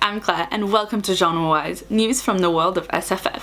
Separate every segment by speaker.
Speaker 1: I'm Claire and welcome to Genrewise, news from the world of SFF.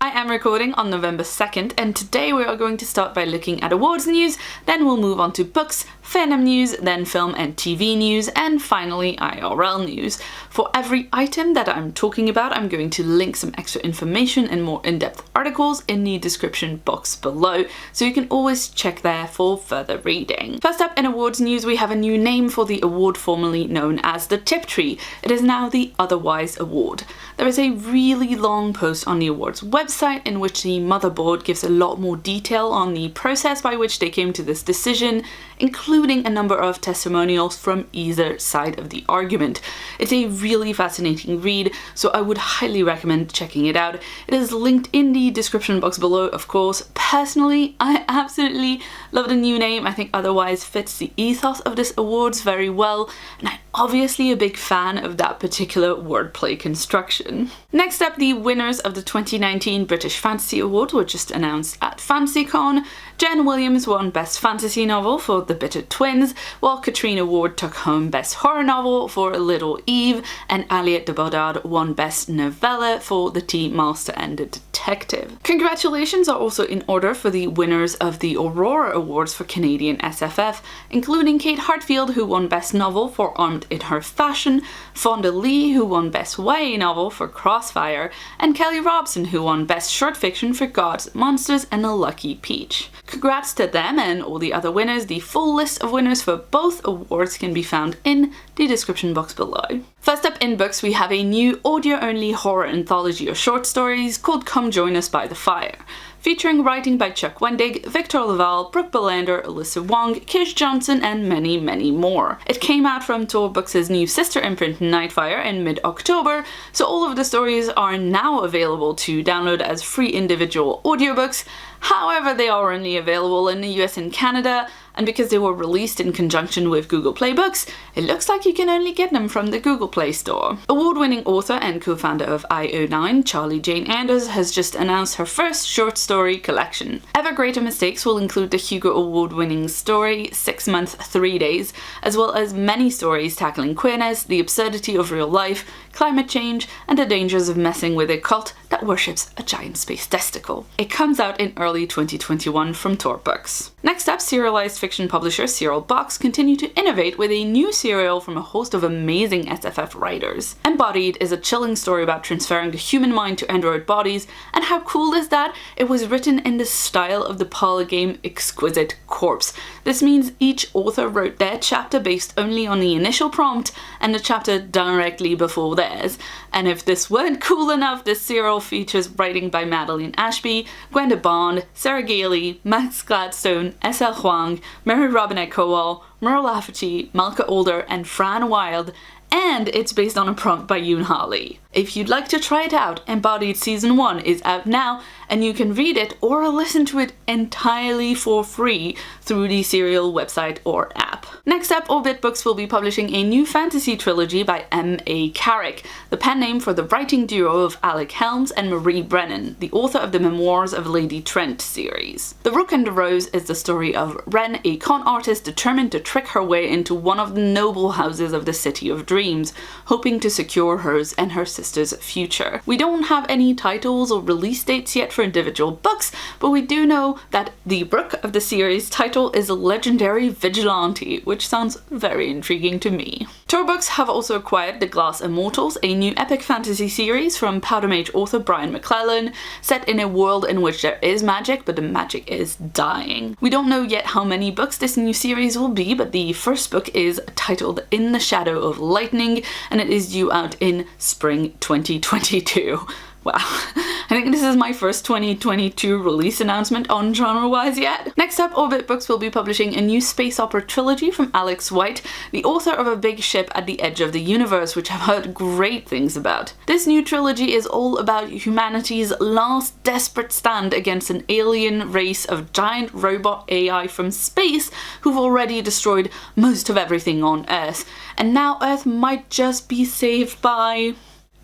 Speaker 1: I am recording on November 2nd and today we are going to start by looking at awards news, then we'll move on to books, fandom news, then film and TV news, and finally IRL news. For every item that I'm talking about, I'm going to link some extra information and more in-depth articles in the description box below, so you can always check there for further reading. First up in awards news, we have a new name for the award formerly known as the Tiptree. It is now the Otherwise Award. There is a really long post on the awards website in which the motherboard gives a lot more detail on the process by which they came to this decision, including a number of testimonials from either side of the argument. It's a really fascinating read, so I would highly recommend checking it out. It is linked in the description box below, of course. Personally, I absolutely love the new name. I think Otherwise fits the ethos of this awards very well, and I'm obviously a big fan of that particular wordplay construction. Next up, the winners of the 2019 British Fantasy Award were just announced at FantasyCon. Jen Williams won Best Fantasy Novel for The Bitter Twins, while Katrina Ward took home Best Horror Novel for Little Eve, and Aliette de Bodard won Best Novella for The Tea Master and the Detective. Congratulations are also in order for the winners of the Aurora Awards for Canadian SFF, including Kate Hartfield, who won Best Novel for Armed in Her Fashion, Fonda Lee, who won Best YA Novel for Crossfire, and Kelly Robson, who won Best Short Fiction for Gods, Monsters and a Lucky Peach. Congrats to them and all the other winners. The full list of winners for both awards can be found in the description box below. First up in books, we have a new audio-only horror anthology of short stories called Come Join Us by the Fire, featuring writing by Chuck Wendig, Victor Laval, Brooke Belander, Alyssa Wong, Kish Johnson, and many, many more. It came out from Tor Books' new sister imprint Nightfire in mid-October, so all of the stories are now available to download as free individual audiobooks. However, they are only available in the US and Canada, and because they were released in conjunction with Google Play Books, it looks like you can only get them from the Google Play Store. Award-winning author and co-founder of IO9, Charlie Jane Anders, has just announced her first short story collection. Ever Greater Mistakes will include the Hugo Award-winning story 6 Months, 3 Days, as well as many stories tackling queerness, the absurdity of real life, climate change, and the dangers of messing with a cult that worships a giant space testicle. It comes out in early 2021 from Tor Books. Next up, serialized fiction publisher Serial Box continue to innovate with a new serial from a host of amazing SFF writers. Embodied is a chilling story about transferring the human mind to android bodies, and how cool is that? It was written in the style of the parlor game Exquisite Corpse. This means each author wrote their chapter based only on the initial prompt and the chapter directly before theirs. And if this weren't cool enough, this serial features writing by Madeline Ashby, Gwenda Bond, Sarah Gailey, Max Gladstone, S.L. Huang, Mary Robinette Kowal, Merle Lafferty, Malka Older, and Fran Wilde, and it's based on a prompt by Yoon Ha Lee. If you'd like to try it out, Embodied Season 1 is out now, and you can read it or listen to it entirely for free through the Serial website or app. Next up, Orbit Books will be publishing a new fantasy trilogy by M.A. Carrick, the pen name for the writing duo of Alec Helms and Marie Brennan, the author of the Memoirs of Lady Trent series. The Rook and the Rose is the story of Wren, a con artist determined to trick her way into one of the noble houses of the City of Dreams, hoping to secure hers and her sister's future. We don't have any titles or release dates yet for individual books, but we do know that the book of the series title is Legendary Vigilante, which sounds very intriguing to me. Tor Books have also acquired The Glass Immortals, a new epic fantasy series from Powder Mage author Brian McClellan, set in a world in which there is magic, but the magic is dying. We don't know yet how mmany books this new series will be, but the first book is titled In the Shadow of Lightning, and it is due out in spring 2022. Wow, I think this is my first 2022 release announcement on Genrewise yet. Next up, Orbit Books will be publishing a new space opera trilogy from Alex White, the author of A Big Ship at the Edge of the Universe, which I've heard great things about. This new trilogy is all about humanity's last desperate stand against an alien race of giant robot AI from space who've already destroyed most of everything on Earth. And now Earth might just be saved by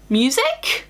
Speaker 1: music?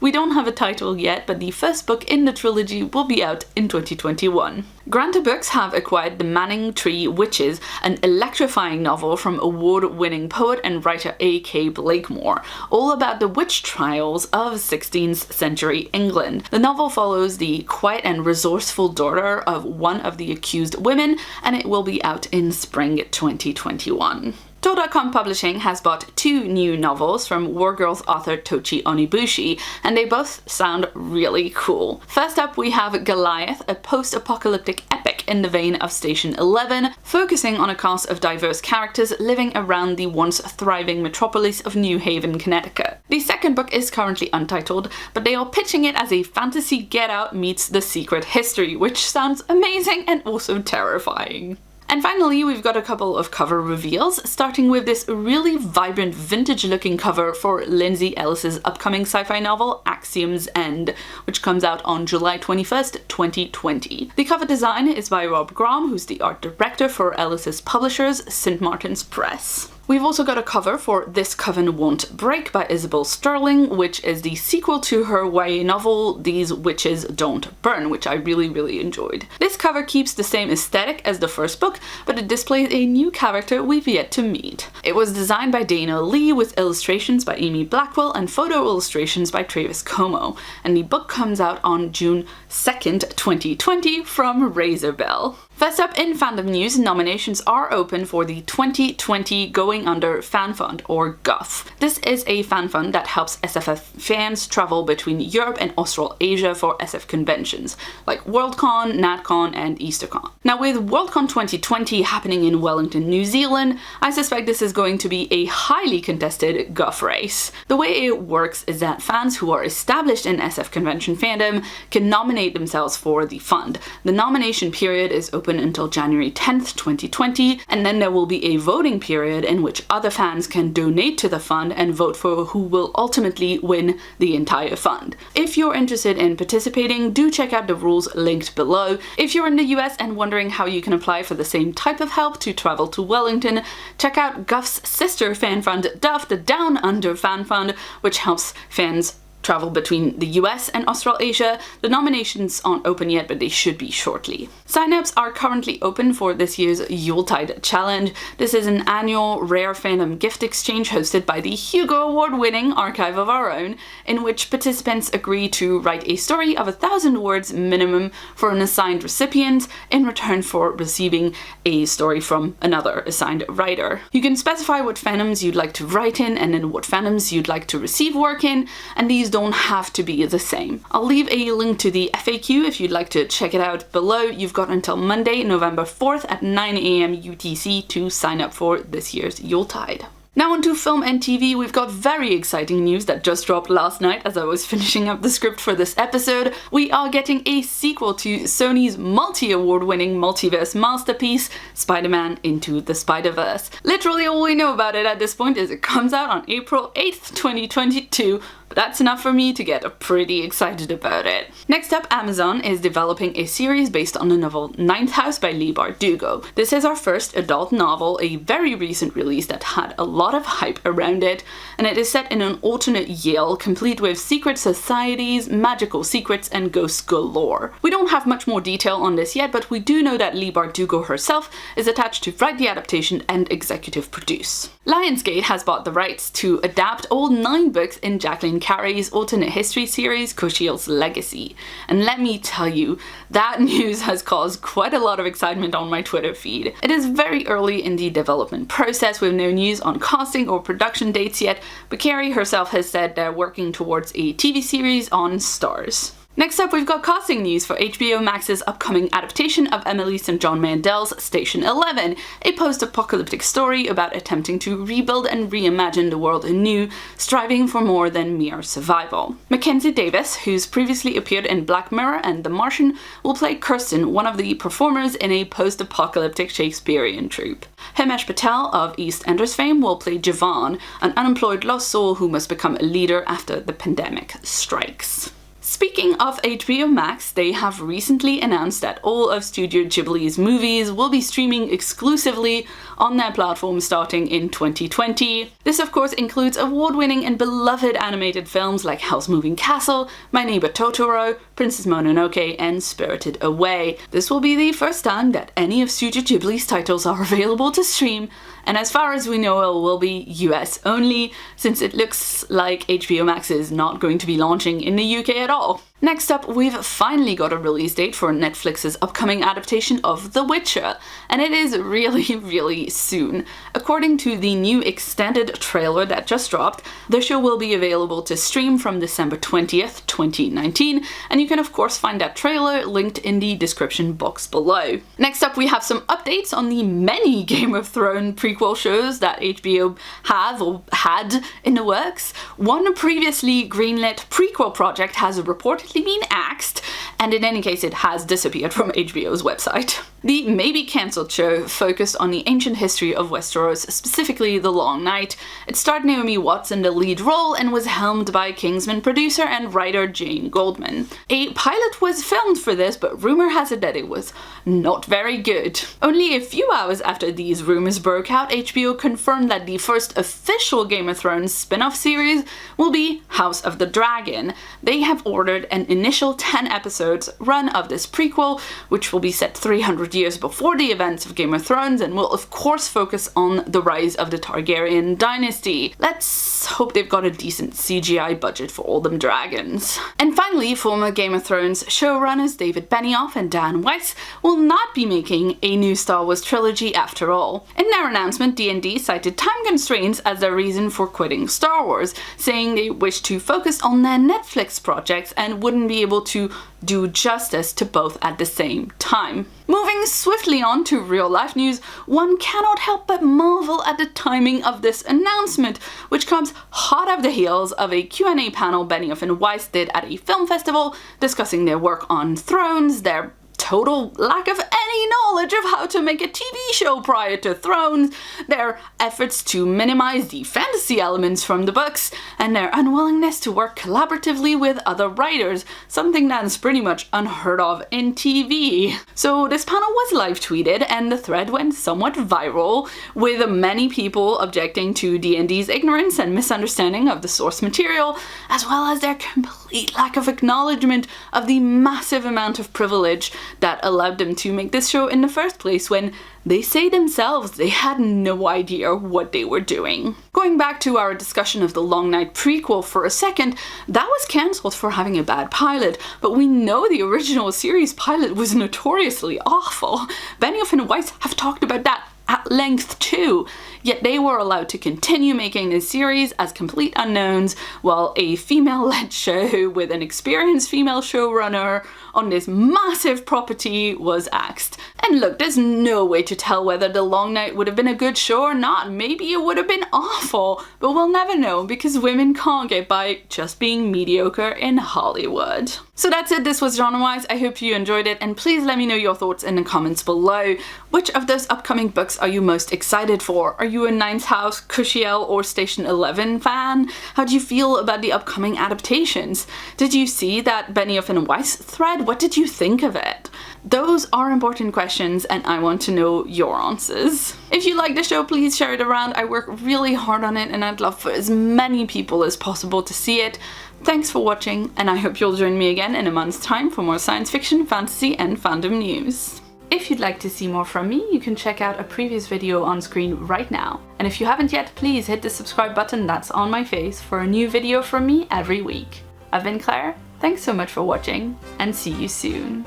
Speaker 1: We don't have a title yet, but the first book in the trilogy will be out in 2021. Granta Books have acquired The Manning Tree Witches, an electrifying novel from award-winning poet and writer A.K. Blakemore, all about the witch trials of 16th century England. The novel follows the quiet and resourceful daughter of one of the accused women, and it will be out in spring 2021. Tor.com Publishing has bought 2 new novels from War Girls author Tochi Onibushi, and they both sound really cool. First up, we have Goliath, a post-apocalyptic epic in the vein of Station 11, focusing on a cast of diverse characters living around the once thriving metropolis of New Haven, Connecticut. The second book is currently untitled, but they are pitching it as a fantasy Get Out meets The Secret History, which sounds amazing and also terrifying. And finally, we've got a couple of cover reveals, starting with this really vibrant vintage-looking cover for Lindsay Ellis's upcoming sci-fi novel Axiom's End, which comes out on July 21st, 2020. The cover design is by Rob Grom, who's the art director for Ellis's publishers, St. Martin's Press. We've also got a cover for This Coven Won't Break by Isabel Sterling, which is the sequel to her YA novel These Witches Don't Burn, which I really enjoyed. This cover keeps the same aesthetic as the first book, but it displays a new character we've yet to meet. It was designed by Dana Lee with illustrations by Amy Blackwell and photo illustrations by Travis Como, and the book comes out on June 2nd, 2020 from Razorbell. First up in fandom news, nominations are open for the 2020 Going Under Fan Fund, or GUF. This is a fan fund that helps SFF fans travel between Europe and Australasia for SF conventions, like Worldcon, NatCon, and EasterCon. Now, with Worldcon 2020 happening in Wellington, New Zealand, I suspect this is going to be a highly contested GUF race. The way it works is that fans who are established in SF convention fandom can nominate themselves for the fund. The nomination period is open until January 10th, 2020, and then there will be a voting period in which other fans can donate to the fund and vote for who will ultimately win the entire fund. If you're interested in participating, do check out the rules linked below. If you're in the US and wondering how you can apply for the same type of help to travel to Wellington, check out GUF's sister fan fund, DUF, the Down Under Fan Fund, which helps fans travel between the US and Australasia. The nominations aren't open yet, but they should be shortly. Sign-ups are currently open for this year's Yuletide Challenge. This is an annual rare fandom gift exchange hosted by the Hugo Award-winning Archive of Our Own, in which participants agree to write a story of 1,000 words minimum for an assigned recipient in return for receiving a story from another assigned writer. You can specify what fandoms you'd like to write in and in what fandoms you'd like to receive work in, and these don't have to be the same. I'll leave a link to the FAQ if you'd like to check it out below. You've got until Monday, November 4th at 9 AM UTC to sign up for this year's Yuletide. Now onto film and TV, we've got very exciting news that just dropped last night as I was finishing up the script for this episode. We are getting a sequel to Sony's multi-award winning multiverse masterpiece, Spider-Man Into the Spiderverse. Literally all we know about it at this point is it comes out on April 8th, 2022, but that's enough for me to get pretty excited about it. Next up, Amazon is developing a series based on the novel Ninth House by Leigh Bardugo. This is our first adult novel, a very recent release that had a lot of hype around it, and it is set in an alternate Yale, complete with secret societies, magical secrets, and ghosts galore. We don't have much more detail on this yet, but we do know that Leigh Bardugo herself is attached to write the adaptation and executive produce. Lionsgate has bought the rights to adapt all 9 books in Jacqueline Carey's alternate history series, Coshiel's Legacy. And let me tell you, that news has caused quite a lot of excitement on my Twitter feed. It is very early in the development process with no news on casting or production dates yet, but Carey herself has said they're working towards a TV series on Starz. Next up, we've got casting news for HBO Max's upcoming adaptation of Emily St. John Mandel's Station 11, a post-apocalyptic story about attempting to rebuild and reimagine the world anew, striving for more than mere survival. Mackenzie Davis, who's previously appeared in Black Mirror and The Martian, will play Kirsten, one of the performers in a post-apocalyptic Shakespearean troupe. Himesh Patel of EastEnders fame will play Javan, an unemployed lost soul who must become a leader after the pandemic strikes. Speaking of HBO Max, they have recently announced that all of Studio Ghibli's movies will be streaming exclusively on their platform starting in 2020. This of course includes award-winning and beloved animated films like Howl's Moving Castle, My Neighbor Totoro, Princess Mononoke, and Spirited Away. This will be the first time that any of Studio Ghibli's titles are available to stream, and as far as we know it will be US only, since it looks like HBO Max is not going to be launching in the UK at all. Next up, we've finally got a release date for Netflix's upcoming adaptation of The Witcher, and it is really soon. According to the new extended trailer that just dropped, the show will be available to stream from December 20th, 2019, and you can of course find that trailer linked in the description box below. Next up, we have some updates on the many Game of Thrones prequel shows that HBO have or had in the works. One previously greenlit prequel project has reportedly been axed, and in any case it has disappeared from HBO's website. The maybe-cancelled show focused on the ancient history of Westeros, specifically the Long Night. It starred Naomi Watts in the lead role and was helmed by Kingsman producer and writer Jane Goldman. A pilot was filmed for this, but rumor has it that it was not very good. Only a few hours after these rumors broke out, HBO confirmed that the first official Game of Thrones spin-off series will be House of the Dragon. They have ordered an initial 10 episodes run of this prequel, which will be set 300 years before the events of Game of Thrones and will of course focus on the rise of the Targaryen dynasty. Let's hope they've got a decent CGI budget for all them dragons. And finally, former Game of Thrones showrunners David Benioff and Dan Weiss will not be making a new Star Wars trilogy after all. In their announcement, D&D cited time constraints as their reason for quitting Star Wars, saying they wish to focus on their Netflix projects and wouldn't be able to do justice to both at the same time. Moving swiftly on to real-life news, one cannot help but marvel at the timing of this announcement, which comes hot off the heels of a Q&A panel Benioff and Weiss did at a film festival discussing their work on Thrones, their total lack of any knowledge of how to make a TV show prior to Thrones, their efforts to minimize the fantasy elements from the books, and their unwillingness to work collaboratively with other writers, something that's pretty much unheard of in TV. So this panel was live tweeted and the thread went somewhat viral, with many people objecting to D&D's ignorance and misunderstanding of the source material, as well as their complete lack of acknowledgement of the massive amount of privilege that allowed them to make this show in the first place, when they say themselves they had no idea what they were doing. Going back to our discussion of the Long Night prequel for a second, that was cancelled for having a bad pilot, but we know the original series pilot was notoriously awful. Benioff and Weiss have talked about that at length too, yet they were allowed to continue making this series as complete unknowns, while a female-led show with an experienced female showrunner on this massive property was axed. And look, there's no way to tell whether The Long Night would have been a good show or not. Maybe it would have been awful, but we'll never know because women can't get by just being mediocre in Hollywood. So that's it, this was Genrewise. I hope you enjoyed it, and please let me know your thoughts in the comments below. Which of those upcoming books are you most excited for? Are you a Ninth House, Cushiel, or Station 11 fan? How do you feel about the upcoming adaptations? Did you see that Benioff and Weiss thread? What did you think of it? Those are important questions and I want to know your answers. If you like the show, please share it around. I work really hard on it and I'd love for as many people as possible to see it. Thanks for watching, and I hope you'll join me again in a month's time for more science fiction, fantasy, and fandom news. If you'd like to see more from me, you can check out a previous video on screen right now. And if you haven't yet, please hit the subscribe button that's on my face for a new video from me every week. I've been Claire, thanks so much for watching, and see you soon.